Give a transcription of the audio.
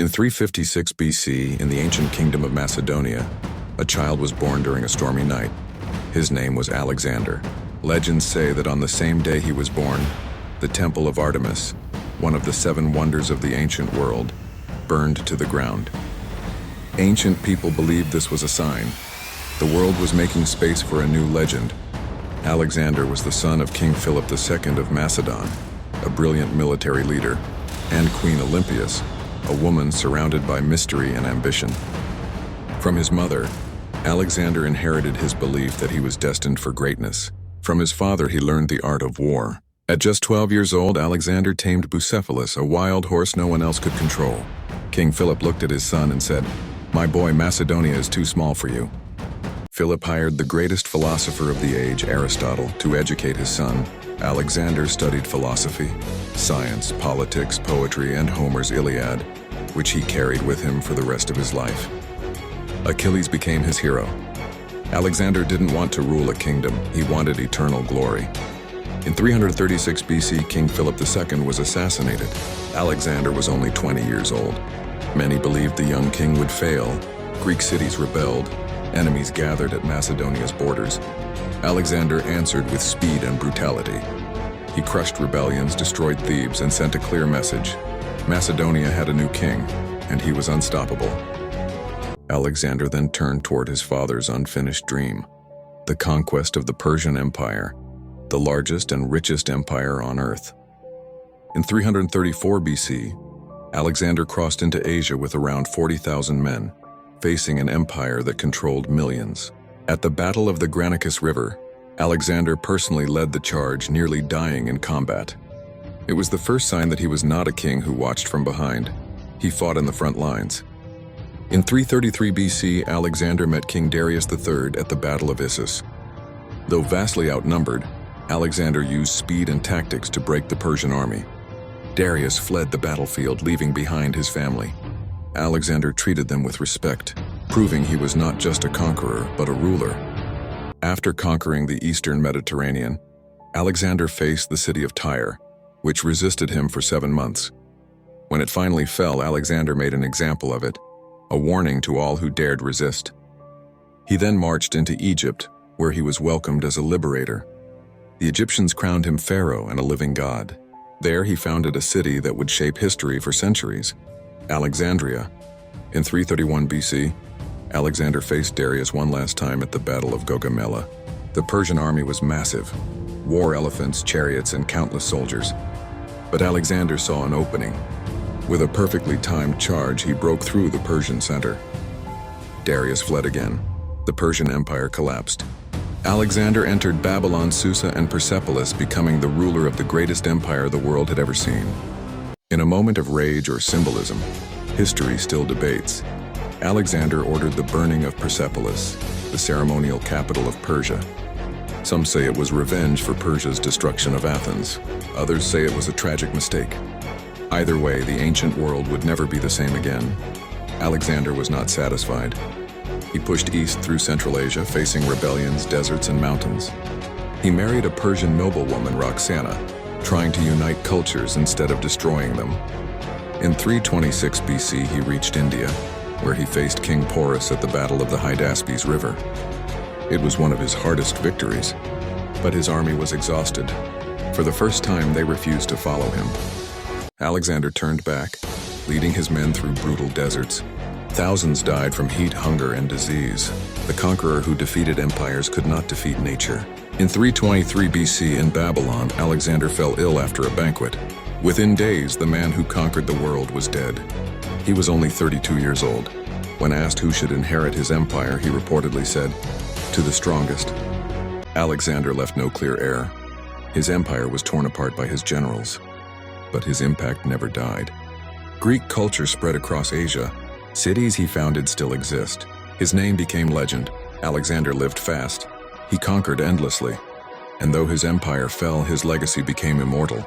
In 356 BC, in the ancient kingdom of Macedonia, a child was born during a stormy night. His name was Alexander. Legends say that on the same day he was born, the temple of Artemis, one of the 7 wonders of the ancient world, burned to the ground. Ancient people believed this was a sign. The world was making space for a new legend. Alexander was the son of King Philip II of Macedon, a brilliant military leader, and Queen Olympias, a woman surrounded by mystery and ambition. From his mother, Alexander inherited his belief that he was destined for greatness. From his father, he learned the art of war. At just 12 years old, Alexander tamed Bucephalus, a wild horse no one else could control. King Philip looked at his son and said, "My boy, Macedonia is too small for you." Philip hired the greatest philosopher of the age, Aristotle, to educate his son. Alexander studied philosophy, science, politics, poetry, and Homer's Iliad, which he carried with him for the rest of his life. Achilles became his hero. Alexander didn't want to rule a kingdom, he wanted eternal glory. In 336 BC, King Philip II was assassinated. Alexander was only 20 years old. Many believed the young king would fail. Greek cities rebelled. Enemies gathered at Macedonia's borders. Alexander answered with speed and brutality. He crushed rebellions, destroyed Thebes, and sent a clear message. Macedonia had a new king, and he was unstoppable. Alexander then turned toward his father's unfinished dream, the conquest of the Persian Empire, the largest and richest empire on earth. In 334 BC, Alexander crossed into Asia with around 40,000 men, facing an empire that controlled millions. At the Battle of the Granicus River, Alexander personally led the charge, nearly dying in combat. It was the first sign that he was not a king who watched from behind. He fought in the front lines. In 333 BC, Alexander met King Darius III at the Battle of Issus. Though vastly outnumbered, Alexander used speed and tactics to break the Persian army. Darius fled the battlefield, leaving behind his family. Alexander treated them with respect, proving he was not just a conqueror, but a ruler. After conquering the eastern Mediterranean, Alexander faced the city of Tyre, which resisted him for 7 months. When it finally fell, Alexander made an example of it, a warning to all who dared resist. He then marched into Egypt, where he was welcomed as a liberator. The Egyptians crowned him pharaoh and a living god. There he founded a city that would shape history for centuries, Alexandria. In 331 BC, Alexander faced Darius one last time at the Battle of Gaugamela. The Persian army was massive, war elephants, chariots, and countless soldiers. But Alexander saw an opening. With a perfectly timed charge, he broke through the Persian center. Darius fled again. The Persian Empire collapsed. Alexander entered Babylon, Susa, and Persepolis, becoming the ruler of the greatest empire the world had ever seen. In a moment of rage or symbolism, history still debates. Alexander ordered the burning of Persepolis, the ceremonial capital of Persia. Some say it was revenge for Persia's destruction of Athens. Others say it was a tragic mistake. Either way, the ancient world would never be the same again. Alexander was not satisfied. He pushed east through Central Asia, facing rebellions, deserts, and mountains. He married a Persian noblewoman, Roxana, trying to unite cultures instead of destroying them. In 326 BC, he reached India, where he faced King Porus at the Battle of the Hydaspes River. It was one of his hardest victories, but his army was exhausted. For the first time, they refused to follow him. Alexander turned back, leading his men through brutal deserts. Thousands died from heat, hunger, and disease. The conqueror who defeated empires could not defeat nature. In 323 BC in Babylon, Alexander fell ill after a banquet. Within days, the man who conquered the world was dead. He was only 32 years old. When asked who should inherit his empire, he reportedly said, "To the strongest." Alexander left no clear heir. His empire was torn apart by his generals, but his impact never died. Greek culture spread across Asia. Cities he founded still exist. His name became legend. Alexander lived fast. He conquered endlessly. And though his empire fell, his legacy became immortal.